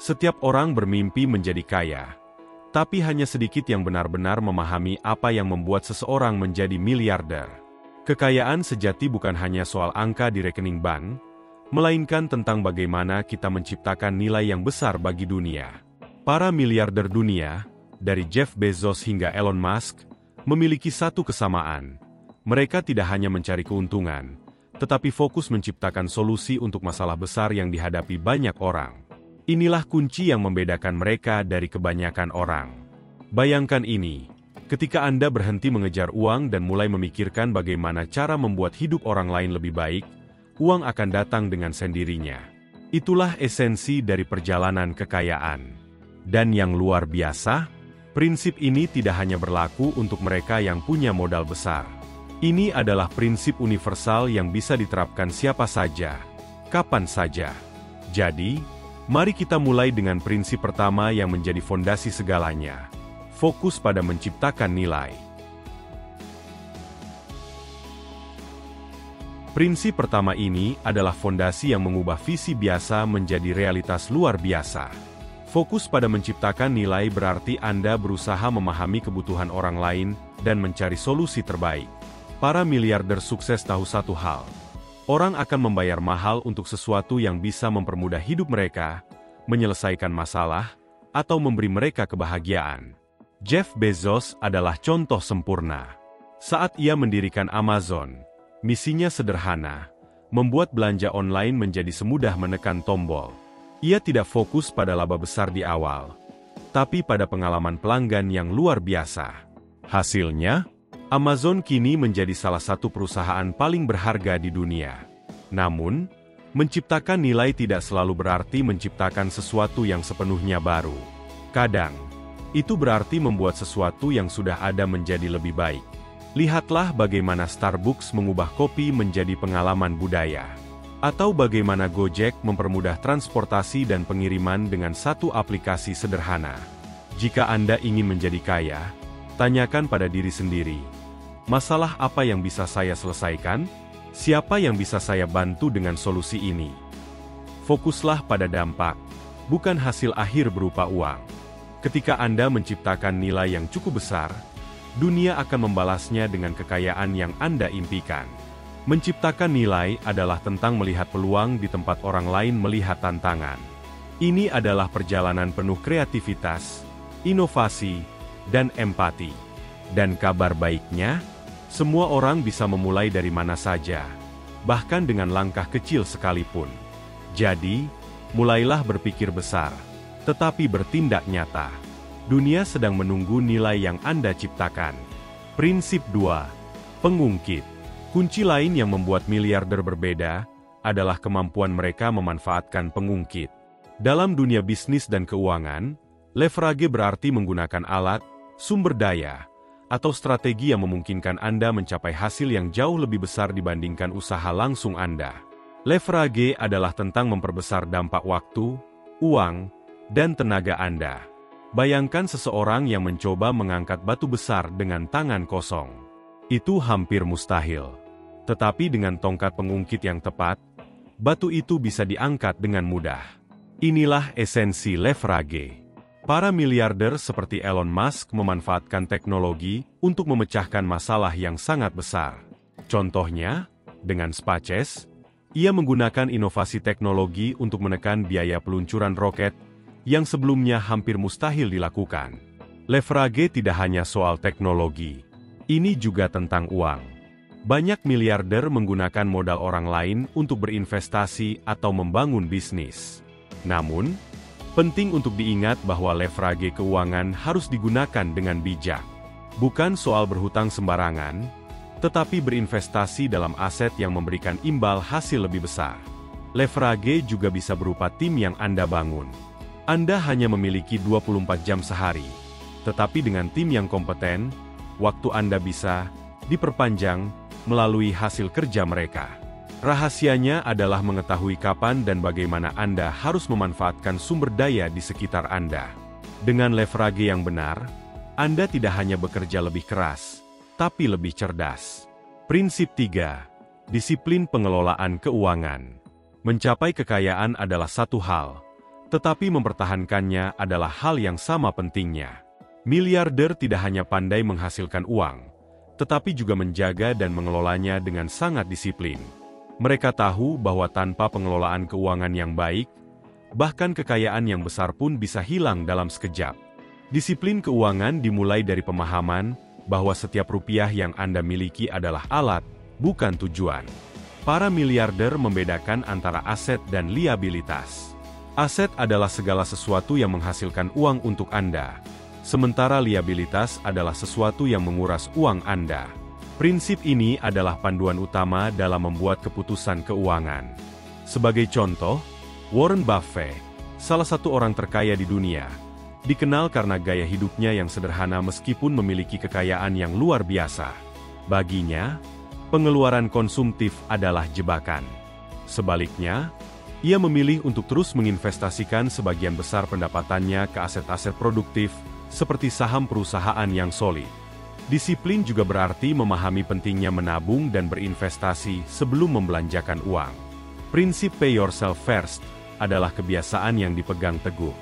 Setiap orang bermimpi menjadi kaya, tapi hanya sedikit yang benar-benar memahami apa yang membuat seseorang menjadi miliarder. Kekayaan sejati bukan hanya soal angka di rekening bank, melainkan tentang bagaimana kita menciptakan nilai yang besar bagi dunia. Para miliarder dunia, dari Jeff Bezos hingga Elon Musk, memiliki satu kesamaan. Mereka tidak hanya mencari keuntungan, tetapi fokus menciptakan solusi untuk masalah besar yang dihadapi banyak orang. Inilah kunci yang membedakan mereka dari kebanyakan orang. Bayangkan ini, ketika Anda berhenti mengejar uang dan mulai memikirkan bagaimana cara membuat hidup orang lain lebih baik, uang akan datang dengan sendirinya. Itulah esensi dari perjalanan kekayaan. Dan yang luar biasa, prinsip ini tidak hanya berlaku untuk mereka yang punya modal besar. Ini adalah prinsip universal yang bisa diterapkan siapa saja, kapan saja. Jadi, mari kita mulai dengan prinsip pertama yang menjadi fondasi segalanya. Fokus pada menciptakan nilai. Prinsip pertama ini adalah fondasi yang mengubah visi biasa menjadi realitas luar biasa. Fokus pada menciptakan nilai berarti Anda berusaha memahami kebutuhan orang lain dan mencari solusi terbaik. Para miliarder sukses tahu satu hal. Orang akan membayar mahal untuk sesuatu yang bisa mempermudah hidup mereka, menyelesaikan masalah, atau memberi mereka kebahagiaan. Jeff Bezos adalah contoh sempurna. Saat ia mendirikan Amazon, misinya sederhana, membuat belanja online menjadi semudah menekan tombol. Ia tidak fokus pada laba besar di awal, tapi pada pengalaman pelanggan yang luar biasa. Hasilnya, Amazon kini menjadi salah satu perusahaan paling berharga di dunia. Namun, menciptakan nilai tidak selalu berarti menciptakan sesuatu yang sepenuhnya baru. Kadang, itu berarti membuat sesuatu yang sudah ada menjadi lebih baik. Lihatlah bagaimana Starbucks mengubah kopi menjadi pengalaman budaya. Atau bagaimana Gojek mempermudah transportasi dan pengiriman dengan satu aplikasi sederhana. Jika Anda ingin menjadi kaya, tanyakan pada diri sendiri, masalah apa yang bisa saya selesaikan? Siapa yang bisa saya bantu dengan solusi ini? Fokuslah pada dampak, bukan hasil akhir berupa uang. Ketika Anda menciptakan nilai yang cukup besar, dunia akan membalasnya dengan kekayaan yang Anda impikan. Menciptakan nilai adalah tentang melihat peluang di tempat orang lain melihat tantangan. Ini adalah perjalanan penuh kreativitas, inovasi, dan empati. Dan kabar baiknya, semua orang bisa memulai dari mana saja, bahkan dengan langkah kecil sekalipun. Jadi, mulailah berpikir besar, tetapi bertindak nyata. Dunia sedang menunggu nilai yang Anda ciptakan. Prinsip 2. Pengungkit. Kunci lain yang membuat miliarder berbeda adalah kemampuan mereka memanfaatkan pengungkit. Dalam dunia bisnis dan keuangan, leverage berarti menggunakan alat, sumber daya, atau strategi yang memungkinkan Anda mencapai hasil yang jauh lebih besar dibandingkan usaha langsung Anda. Leverage adalah tentang memperbesar dampak waktu, uang, dan tenaga Anda. Bayangkan seseorang yang mencoba mengangkat batu besar dengan tangan kosong. Itu hampir mustahil. Tetapi dengan tongkat pengungkit yang tepat, batu itu bisa diangkat dengan mudah. Inilah esensi leverage. Para miliarder seperti Elon Musk memanfaatkan teknologi untuk memecahkan masalah yang sangat besar. Contohnya, dengan SpaceX, ia menggunakan inovasi teknologi untuk menekan biaya peluncuran roket yang sebelumnya hampir mustahil dilakukan. Leverage tidak hanya soal teknologi. Ini juga tentang uang. Banyak miliarder menggunakan modal orang lain untuk berinvestasi atau membangun bisnis. Namun, penting untuk diingat bahwa leverage keuangan harus digunakan dengan bijak. Bukan soal berhutang sembarangan, tetapi berinvestasi dalam aset yang memberikan imbal hasil lebih besar. Leverage juga bisa berupa tim yang Anda bangun. Anda hanya memiliki 24 jam sehari, tetapi dengan tim yang kompeten, waktu Anda bisa diperpanjang melalui hasil kerja mereka. Rahasianya adalah mengetahui kapan dan bagaimana Anda harus memanfaatkan sumber daya di sekitar Anda. Dengan leverage yang benar, Anda tidak hanya bekerja lebih keras, tapi lebih cerdas. Prinsip 3. Disiplin pengelolaan keuangan. Mencapai kekayaan adalah satu hal, Tetapi mempertahankannya adalah hal yang sama pentingnya. Miliarder tidak hanya pandai menghasilkan uang, tetapi juga menjaga dan mengelolanya dengan sangat disiplin. Mereka tahu bahwa tanpa pengelolaan keuangan yang baik, bahkan kekayaan yang besar pun bisa hilang dalam sekejap. Disiplin keuangan dimulai dari pemahaman bahwa setiap rupiah yang Anda miliki adalah alat, bukan tujuan. Para miliarder membedakan antara aset dan liabilitas. Aset adalah segala sesuatu yang menghasilkan uang untuk Anda, sementara liabilitas adalah sesuatu yang menguras uang Anda. Prinsip ini adalah panduan utama dalam membuat keputusan keuangan. Sebagai contoh, Warren Buffett, salah satu orang terkaya di dunia, dikenal karena gaya hidupnya yang sederhana meskipun memiliki kekayaan yang luar biasa. Baginya, pengeluaran konsumtif adalah jebakan. Sebaliknya, ia memilih untuk terus menginvestasikan sebagian besar pendapatannya ke aset-aset produktif, seperti saham perusahaan yang solid. Disiplin juga berarti memahami pentingnya menabung dan berinvestasi sebelum membelanjakan uang. Prinsip pay yourself first adalah kebiasaan yang dipegang teguh.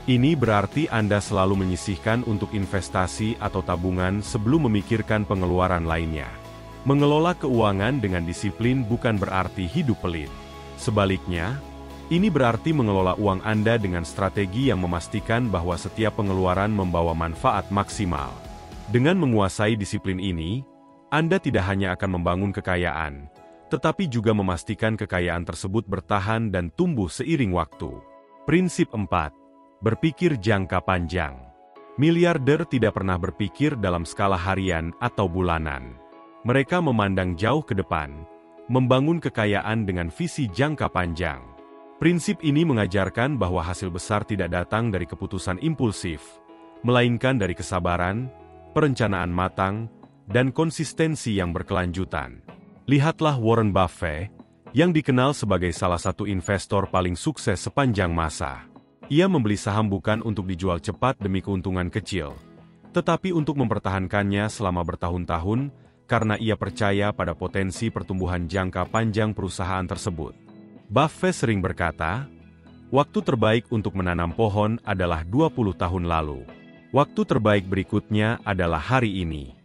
Ini berarti Anda selalu menyisihkan untuk investasi atau tabungan sebelum memikirkan pengeluaran lainnya. Mengelola keuangan dengan disiplin bukan berarti hidup pelit. Sebaliknya, ini berarti mengelola uang Anda dengan strategi yang memastikan bahwa setiap pengeluaran membawa manfaat maksimal. Dengan menguasai disiplin ini, Anda tidak hanya akan membangun kekayaan, tetapi juga memastikan kekayaan tersebut bertahan dan tumbuh seiring waktu. Prinsip 4. Berpikir jangka panjang. Miliarder tidak pernah berpikir dalam skala harian atau bulanan. Mereka memandang jauh ke depan, membangun kekayaan dengan visi jangka panjang. Prinsip ini mengajarkan bahwa hasil besar tidak datang dari keputusan impulsif, melainkan dari kesabaran, perencanaan matang, dan konsistensi yang berkelanjutan. Lihatlah Warren Buffett, yang dikenal sebagai salah satu investor paling sukses sepanjang masa. Ia membeli saham bukan untuk dijual cepat demi keuntungan kecil, tetapi untuk mempertahankannya selama bertahun-tahun, karena ia percaya pada potensi pertumbuhan jangka panjang perusahaan tersebut. Buffett sering berkata, "Waktu terbaik untuk menanam pohon adalah 20 tahun lalu. Waktu terbaik berikutnya adalah hari ini."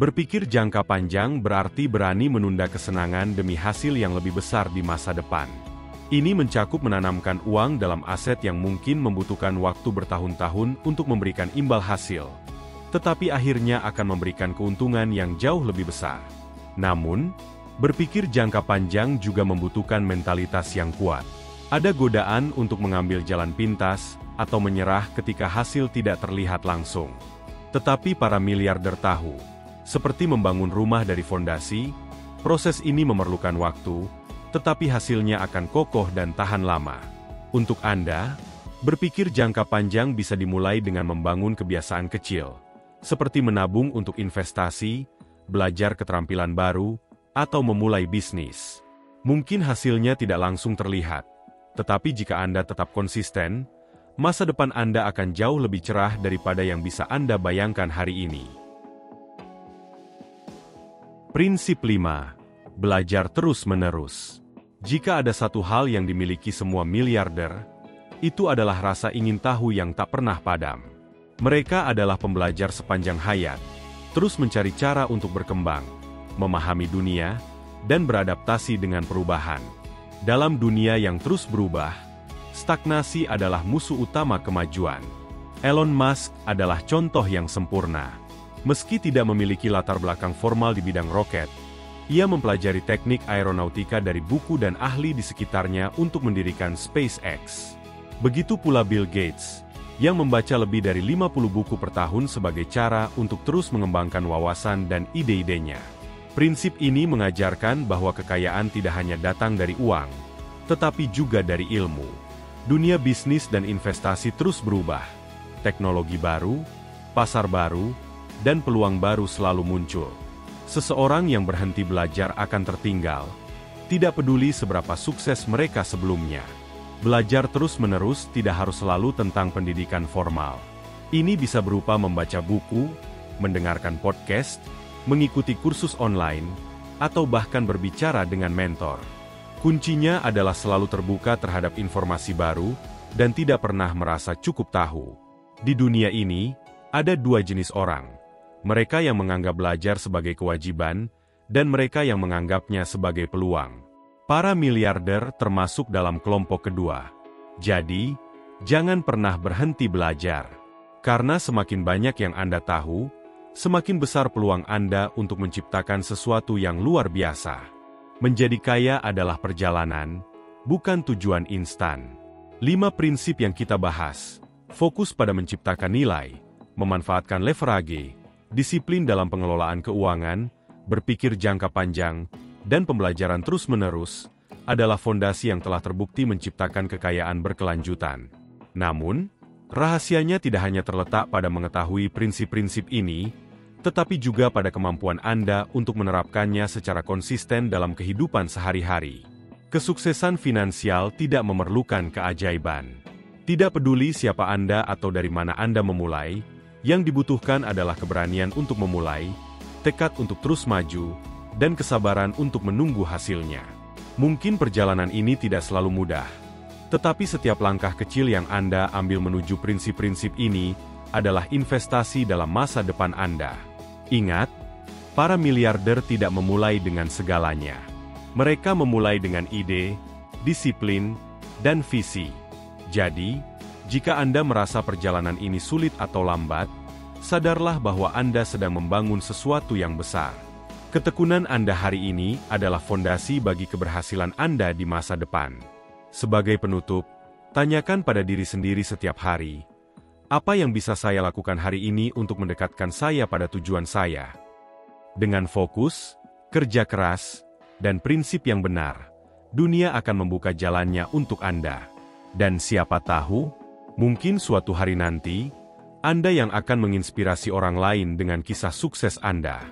Berpikir jangka panjang berarti berani menunda kesenangan demi hasil yang lebih besar di masa depan. Ini mencakup menanamkan uang dalam aset yang mungkin membutuhkan waktu bertahun-tahun untuk memberikan imbal hasil, tetapi akhirnya akan memberikan keuntungan yang jauh lebih besar. Namun, berpikir jangka panjang juga membutuhkan mentalitas yang kuat. Ada godaan untuk mengambil jalan pintas atau menyerah ketika hasil tidak terlihat langsung. Tetapi para miliarder tahu, seperti membangun rumah dari fondasi, proses ini memerlukan waktu, tetapi hasilnya akan kokoh dan tahan lama. Untuk Anda, berpikir jangka panjang bisa dimulai dengan membangun kebiasaan kecil, seperti menabung untuk investasi, belajar keterampilan baru, atau memulai bisnis. Mungkin hasilnya tidak langsung terlihat, tetapi jika Anda tetap konsisten, masa depan Anda akan jauh lebih cerah daripada yang bisa Anda bayangkan hari ini. Prinsip 5. Belajar terus-menerus. Jika ada satu hal yang dimiliki semua miliarder, itu adalah rasa ingin tahu yang tak pernah padam. Mereka adalah pembelajar sepanjang hayat, terus mencari cara untuk berkembang, memahami dunia, dan beradaptasi dengan perubahan. Dalam dunia yang terus berubah, stagnasi adalah musuh utama kemajuan. Elon Musk adalah contoh yang sempurna. Meski tidak memiliki latar belakang formal di bidang roket, ia mempelajari teknik aeronautika dari buku dan ahli di sekitarnya untuk mendirikan SpaceX. Begitu pula Bill Gates, yang membaca lebih dari 50 buku per tahun sebagai cara untuk terus mengembangkan wawasan dan ide-idenya. Prinsip ini mengajarkan bahwa kekayaan tidak hanya datang dari uang, tetapi juga dari ilmu. Dunia bisnis dan investasi terus berubah. Teknologi baru, pasar baru, dan peluang baru selalu muncul. Seseorang yang berhenti belajar akan tertinggal, tidak peduli seberapa sukses mereka sebelumnya. Belajar terus-menerus tidak harus selalu tentang pendidikan formal. Ini bisa berupa membaca buku, mendengarkan podcast, mengikuti kursus online, atau bahkan berbicara dengan mentor. Kuncinya adalah selalu terbuka terhadap informasi baru dan tidak pernah merasa cukup tahu. Di dunia ini, ada dua jenis orang. Mereka yang menganggap belajar sebagai kewajiban dan mereka yang menganggapnya sebagai peluang. Para miliarder termasuk dalam kelompok kedua. Jadi, jangan pernah berhenti belajar. Karena semakin banyak yang Anda tahu, semakin besar peluang Anda untuk menciptakan sesuatu yang luar biasa. Menjadi kaya adalah perjalanan, bukan tujuan instan. 5 prinsip yang kita bahas. Fokus pada menciptakan nilai, memanfaatkan leverage, disiplin dalam pengelolaan keuangan, berpikir jangka panjang, dan pembelajaran terus-menerus adalah fondasi yang telah terbukti menciptakan kekayaan berkelanjutan. Namun, rahasianya tidak hanya terletak pada mengetahui prinsip-prinsip ini, tetapi juga pada kemampuan Anda untuk menerapkannya secara konsisten dalam kehidupan sehari-hari. Kesuksesan finansial tidak memerlukan keajaiban. Tidak peduli siapa Anda atau dari mana Anda memulai, yang dibutuhkan adalah keberanian untuk memulai, tekad untuk terus maju, dan kesabaran untuk menunggu hasilnya. Mungkin perjalanan ini tidak selalu mudah, tetapi setiap langkah kecil yang Anda ambil menuju prinsip-prinsip ini adalah investasi dalam masa depan Anda. Ingat, para miliarder tidak memulai dengan segalanya. Mereka memulai dengan ide, disiplin, dan visi. Jadi, jika Anda merasa perjalanan ini sulit atau lambat, sadarlah bahwa Anda sedang membangun sesuatu yang besar. Ketekunan Anda hari ini adalah fondasi bagi keberhasilan Anda di masa depan. Sebagai penutup, tanyakan pada diri sendiri setiap hari, apa yang bisa saya lakukan hari ini untuk mendekatkan saya pada tujuan saya? Dengan fokus, kerja keras, dan prinsip yang benar, dunia akan membuka jalannya untuk Anda. Dan siapa tahu, mungkin suatu hari nanti, Anda yang akan menginspirasi orang lain dengan kisah sukses Anda.